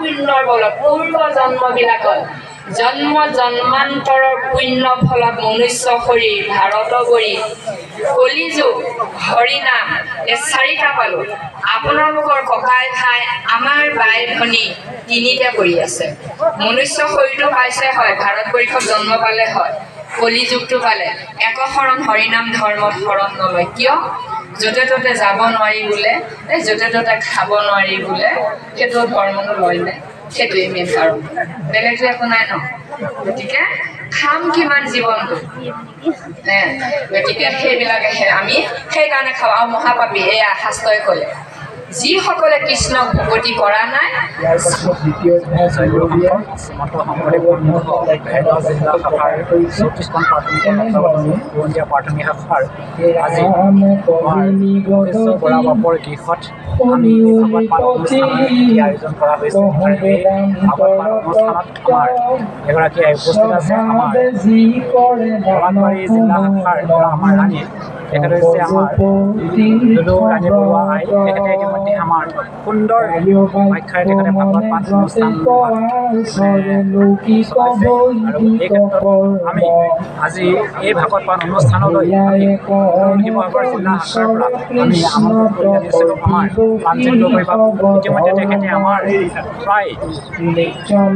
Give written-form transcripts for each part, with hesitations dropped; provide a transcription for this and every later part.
পুণ্যৰ বলত পূৰ্ব জন্মবিলাকত জন্ম জন্মান্তৰৰ পুণ্য ফলত মনুষ্য শৰীৰ ভাৰত বৰি কলিযুগ হৰিনাম এই চাৰিটা পালো আপোনালোকৰ ককাই ভাই আমাৰ বাই ভনী তিনিটা কৰি আছে মনুষ্য শৰীৰটো পাইছে হয় ভাৰতবৰ্ষত জন্ম পালে হয় কলিযুগটো পালে একশৰণ হৰিনাম ধৰ্মত শৰণ নলয় কিয় যতে ততে যাব নোৱাৰি বোলে যতে ততে খাব নোৱাৰি বোলে সেইটো ধৰ্মনো লয় নে সেইটোৱে মেইন কাৰণ বেলেগটো একো নাই ন গতিকে খাম কিমান জীৱনটো গতিকে সেইবিলাকে আমি সেইকাৰণে খাওঁ আৰু মহাপাপী এয়া শাস্ত্ৰই ক'লে যিসকলে কৃষ্ণক ভকতি কৰা নাই প্ৰাথমিক শাখাৰ আজি বৰাবাপৰ গৃহত আমি ভাগৱত পাঠ অনুষ্ঠানৰ আয়োজন কৰা হৈছে আৰু এই ভাগৱত পাঠ অনুষ্ঠানত আমাৰ এগৰাকী উপস্থিত আছে আমাৰ নলবাৰী জিলা শাখাৰ আমাৰ ৰাণী তেখেত হৈছে আমাৰ দুলু ৰাণী বৰুৱা আই তেখেতে ইতিমধ্যে আমাৰ সুন্দৰ ব্যাখ্যাৰে তেখেতে ভাগৱত পাঠ অনুষ্ঠান আৰু এই ক্ষেত্ৰত আমি আজি এই ভাগৱত পাঠ অনুষ্ঠানলৈ শিৱসাগৰ জিলা শাখাৰ পৰা আমি আমন্ত্ৰণ কৰি আনিছিলোঁ আমাৰ প্ৰাঞ্জিত গগৈ বাবু ইতিমধ্যে তেখেতে আমাৰ প্ৰায়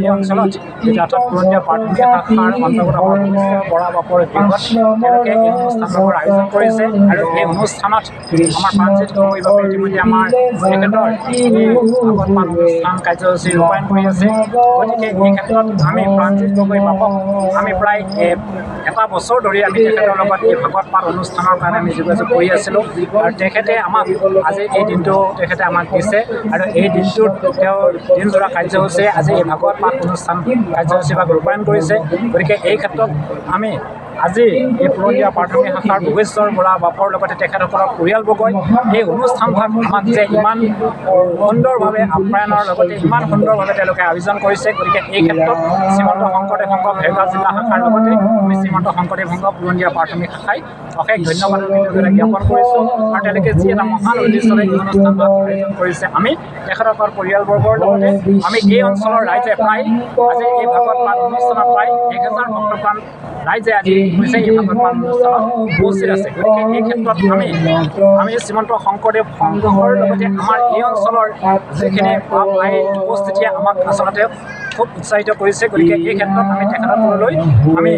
এই অঞ্চলত অৰ্থাৎ পুৰণীয়া প্ৰাথমিক শাখাৰ অন্তৰ্গত আমাৰ বৰাবাপৰ গৃহত তেওঁলোকে এই অনুষ্ঠানৰ আয়োজন কৰিছে আৰু এই অনুষ্ঠানত আমাৰ প্ৰাঞ্জিত গগৈ বাবুৱে ইতিমধ্যে আমাৰ তেখেতৰ এই ভাগৱত পাঠ অনুষ্ঠান কাৰ্যসূচী ৰূপায়ণ কৰি আছে গতিকে এই ক্ষেত্ৰত আমি প্ৰাঞ্জিত গগৈ বাবুক আমি প্ৰায় এটা বছৰ ধৰি আমি তেখেতৰ লগত এই ভাগৱত পাঠ অনুষ্ঠানৰ কাৰণে আমি যোগাযোগ কৰি আছিলোঁ আৰু তেখেতে আমাক আজি এই দিনটো তেখেতে আমাক দিছে আৰু এই দিনটোত তেওঁ দিনজোৰা কাৰ্যসূচী আজি এই ভাগৱত পাঠ অনুষ্ঠান কাৰ্যসূচীভাগ ৰূপায়ণ কৰিছে গতিকে এই ক্ষেত্ৰত আমি আজি এই পুৰণীয়া প্ৰাথমিক শাখাৰ ভোগেশ্বৰ বৰা বাপৰ লগতে তেখেতসকলৰ পৰিয়ালবৰ্গই এই অনুষ্ঠানভাগ আমাক যে ইমান সুন্দৰভাৱে আপ্যায়নৰ লগতে ইমান সুন্দৰভাৱে তেওঁলোকে আয়োজন কৰিছে গতিকে এই ক্ষেত্ৰত শ্ৰীমন্ত শংকৰদেৱ সংঘ ভেৰগাঁও জিলা শাখাৰ লগতে আমি শ্ৰীমন্ত শংকৰদেৱ সংঘ পুৰণীয়া প্ৰাথমিক শাখাই অশেষ ধন্যবাদ জ্ঞাপন কৰিছোঁ আৰু তেওঁলোকে যি এটা মহান উদ্দেশ্যৰে এই অনুষ্ঠানভাগ আয়োজন কৰিছে আমি তেখেতসকলৰ পৰিয়ালবৰ্গৰ লগতে আমি এই অঞ্চলৰ ৰাইজে প্ৰায় আজি এই ভাগৱত পাঠ অনুষ্ঠানত প্ৰায় 1000 ভক্তপ্ৰাণ ৰাইজে আজি হৈছে এই ভাগৱত পাঠ অনুষ্ঠানত উপস্থিত আছে গতিকে এই ক্ষেত্ৰত আমি শ্ৰীমন্ত শংকৰদেৱ সংঘৰ লগতে আমাৰ এই অঞ্চলৰ যিখিনি উপস্থিতিয়ে আমাক আচলতে খুব উৎসাহিত কৰিছে গতিকে এই ক্ষেত্ৰত আমি তেখেতসকললৈ আমি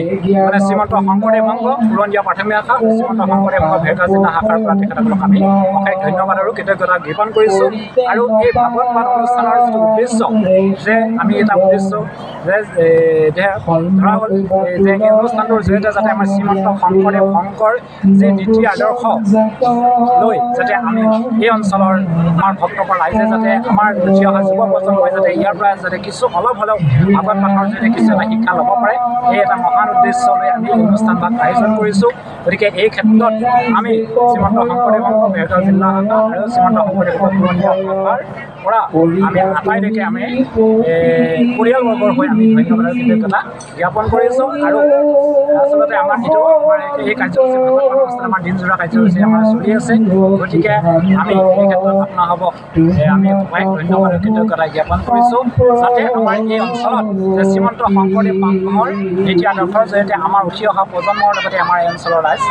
মানে শ্ৰীমন্ত শংকৰদেৱ সংঘ পুৰণীয়া প্ৰাথমিক শাখা শ্ৰীমন্ত শংকৰদেৱ সংঘ ভেৰগাঁও জিলা শাখাৰ পৰা তেখেতসকলক আমি অশেষ ধন্যবাদ আৰু কৃতজ্ঞতা জ্ঞাপন কৰিছোঁ আৰু এই ভাগৱত পাঠ অনুষ্ঠানৰ যিটো উদ্দেশ্য যে আমি এটা উদ্দেশ্য যে ধৰা হ'ল যে এই অনুষ্ঠানটোৰ জৰিয়তে যাতে আমাৰ শ্ৰীমন্ত শংকৰদেৱ সংঘৰ যি নীতি আদৰ্শ লৈ যাতে আমি এই অঞ্চলৰ আমাৰ ভক্তসকল ৰাইজে যাতে আমাৰ উঠি অহা যুৱ প্ৰজন্মই যাতে ইয়াৰ পৰা যাতে কিছু অলপ হ'লেও ভাগৱত পাঠৰ জৰিয়তে কিছু এটা শিক্ষা ল'ব পাৰে এই এটা মহান উদ্দেশ্য লৈ আমি এই অনুষ্ঠানভাগ আয়োজন কৰিছোঁ গতিকে এই ক্ষেত্ৰত আমি শ্ৰীমন্ত শংকৰদেৱ সংঘ ভেৰগাঁও জিলা শাখা আৰু শ্ৰীমন্ত শংকৰদেৱ পুৰণীয়া শাখাৰ পৰা আমি আটাইলৈকে আমি পৰিয়ালবৰ্গৰ হৈ আমি ধন্যবাদ আৰু কৃতজ্ঞতা জ্ঞাপন কৰিছোঁ আৰু আচলতে আমাৰ এইটো এই কাৰ্যসূচী ভাগৱত পাঠ অনুষ্ঠান আমাৰ দিনজোৰা কাৰ্যসূচী আমাৰ চলি আছে গতিকে আমি এই ক্ষেত্ৰত আপোনালোকক আমি অশেষ ধন্যবাদ আৰু কৃতজ্ঞতা জ্ঞাপন কৰিছোঁ যাতে আমাৰ এই অঞ্চলত যে শ্ৰীমন্ত শংকৰদেৱ সংঘৰ নীতি আদৰ্শৰ জৰিয়তে আমাৰ উঠি অহা প্ৰজন্মৰ লগতে আমাৰ এই অঞ্চলৰ ৰাইজ